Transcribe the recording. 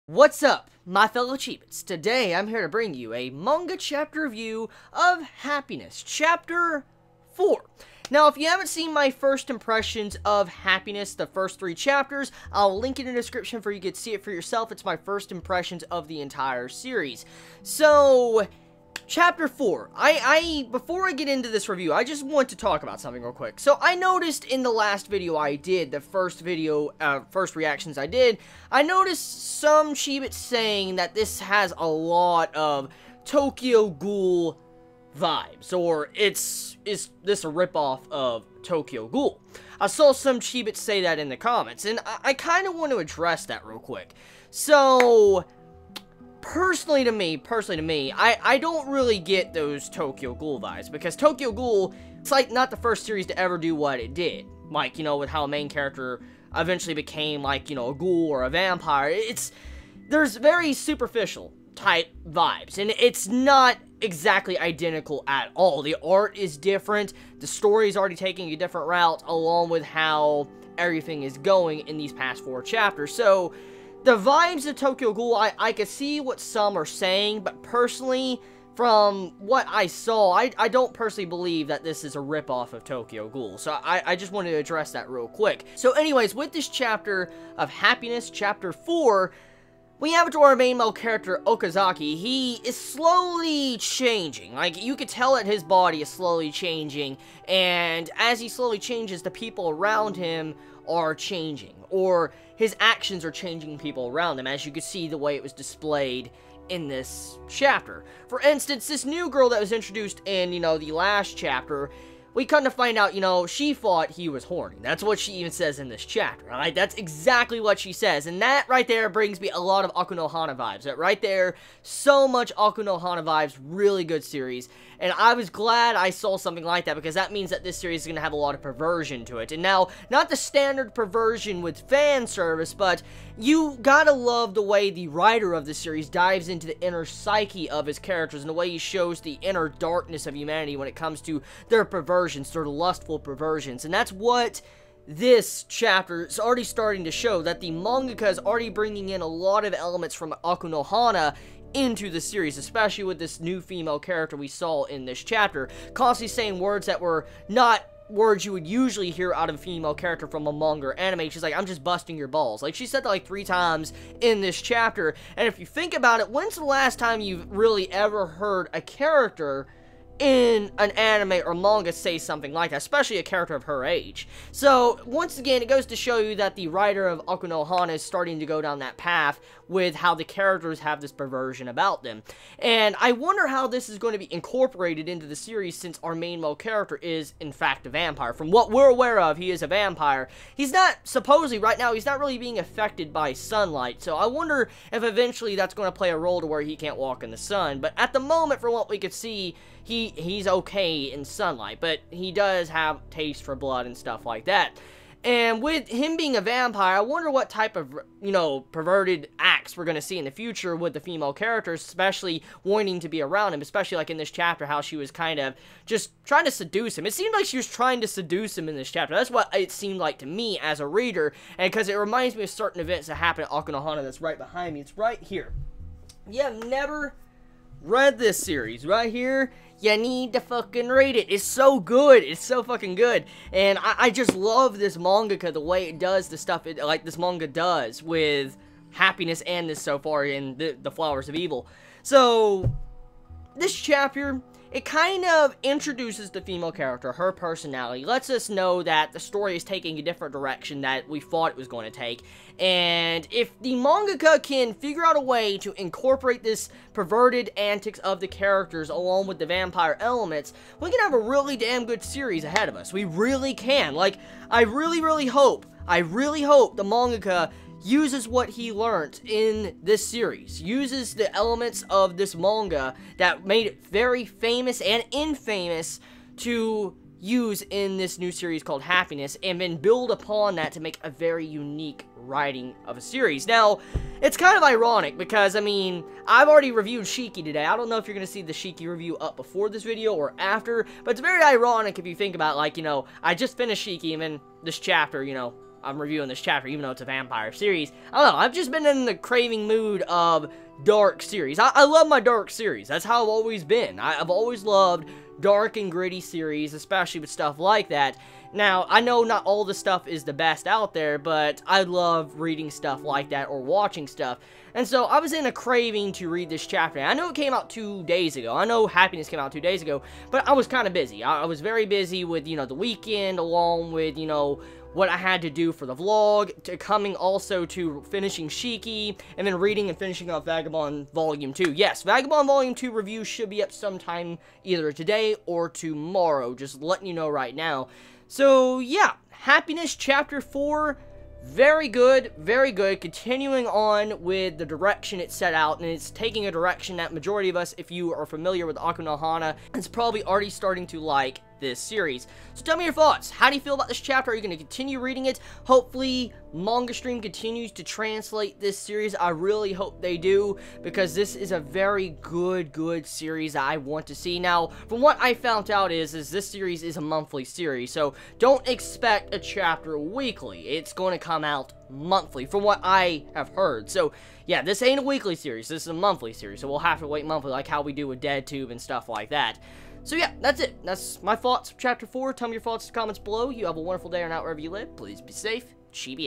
What's up, my fellow Chibits? Today, I'm here to bring you a manga chapter review of Happiness, Chapter 4. Now, if you haven't seen my first impressions of Happiness, the first 3 chapters, I'll link it in the description for you to see it for yourself. It's my first impressions of the entire series. So, Chapter 4. Before I get into this review, I just want to talk about something real quick. So, I noticed in the last video I did, the first reactions I did, I noticed some Chibits saying that this has a lot of Tokyo Ghoul vibes, or is this a ripoff of Tokyo Ghoul? I saw some Chibits say that in the comments, and I kind of want to address that real quick. So, personally to me, I don't really get those Tokyo Ghoul vibes, because Tokyo Ghoul, it's like not the first series to ever do what it did. Like, you know, with how a main character eventually became, like, you know, a ghoul or a vampire. There's very superficial type vibes, and it's not exactly identical at all. The art is different, the story is already taking a different route, along with how everything is going in these past 4 chapters. So, the vibes of Tokyo Ghoul, I could see what some are saying, but personally, from what I saw, I don't personally believe that this is a ripoff of Tokyo Ghoul. So I just wanted to address that real quick. So anyways, with this chapter of Happiness, Chapter 4, we have it to our main male character, Okazaki. He is slowly changing. Like, you could tell that his body is slowly changing, and as he slowly changes, the people around him are changing, or his actions are changing people around him, as you could see the way it was displayed in this chapter. For instance, this new girl that was introduced in, you know, the last chapter, we come to find out, you know, she thought he was horny. That's what she even says in this chapter, alright? That's exactly what she says, and that right there brings me a lot of Aku no Hana vibes. That right there, so much Aku no Hana vibes, really good series, and I was glad I saw something like that, because that means that this series is going to have a lot of perversion to it. And now, not the standard perversion with fan service, but you gotta love the way the writer of the series dives into the inner psyche of his characters, and the way he shows the inner darkness of humanity when it comes to their perversions, their lustful perversions. And that's what this chapter is already starting to show, that the mangaka is already bringing in a lot of elements from Aku no Hana into the series, especially with this new female character we saw in this chapter, constantly saying words that were not words you would usually hear out of a female character from a manga or anime. She's like, I'm just busting your balls. Like, she said that like 3 times in this chapter, and if you think about it, when's the last time you've really ever heard a character in an anime or manga say something like that, especially a character of her age? So, once again, it goes to show you that the writer of Aku no Hana is starting to go down that path with how the characters have this perversion about them. And I wonder how this is going to be incorporated into the series, since our main male character is, in fact, a vampire. From what we're aware of, he is a vampire. He's not, supposedly, right now, he's not really being affected by sunlight, so I wonder if eventually that's going to play a role to where he can't walk in the sun. But at the moment, from what we could see, he's okay in sunlight, but he does have taste for blood and stuff like that. And with him being a vampire, I wonder what type of, you know, perverted acts we're going to see in the future with the female characters, especially wanting to be around him, especially like in this chapter, how she was kind of just trying to seduce him. It seemed like she was trying to seduce him in this chapter. That's what it seemed like to me as a reader, and because it reminds me of certain events that happen at Aku no Hana that's right behind me. It's right here. You have never read this series right here, you need to fucking read it. It's so good. It's so fucking good. And I just love this mangaka, the way it does the stuff like this manga does with Happiness and this so far in the Flowers of Evil. So, this chapter, it kind of introduces the female character, her personality, lets us know that the story is taking a different direction that we thought it was going to take, and if the mangaka can figure out a way to incorporate this perverted antics of the characters along with the vampire elements, we can have a really damn good series ahead of us. We really can. Like, I really hope the mangaka uses what he learned in this series, uses the elements of this manga that made it very famous and infamous to use in this new series called Happiness, and then build upon that to make a very unique writing of a series. Now, it's kind of ironic because, I mean, I've already reviewed Shiki today. I don't know if you're going to see the Shiki review up before this video or after, but it's very ironic if you think about, like, you know, I just finished Shiki, and then this chapter, you know, I'm reviewing this chapter, even though it's a vampire series. I don't know, I've just been in the craving mood of dark series. I love my dark series. That's how I've always been. I've always loved dark and gritty series, especially with stuff like that. Now, I know not all the stuff is the best out there, but I love reading stuff like that or watching stuff. And so, I was in a craving to read this chapter. I know it came out 2 days ago. I know Happiness came out 2 days ago, but I was kind of busy. I was very busy with, the weekend, along with, what I had to do for the vlog, to coming also to finishing Shiki, and then reading and finishing up Vagabond Volume 2. Yes, Vagabond Volume 2 review should be up sometime either today or tomorrow, just letting you know right now. So, yeah, Happiness Chapter 4, very good, continuing on with the direction it set out, and it's taking a direction that majority of us, if you are familiar with Aku no Hana, is probably already starting to like this series. So tell me your thoughts. How do you feel about this chapter? Are you going to continue reading it? Hopefully, Manga Stream continues to translate this series. I really hope they do, because this is a very good series I want to see. Now, from what I found out is this series is a monthly series, so don't expect a chapter weekly. It's going to come out monthly, from what I have heard. So, yeah, this ain't a weekly series. This is a monthly series, so we'll have to wait monthly, like how we do with DeadTube and stuff like that. So yeah, that's it. That's my thoughts for Chapter 4. Tell me your thoughts in the comments below. You have a wonderful day or night wherever you live. Please be safe. Chibi out.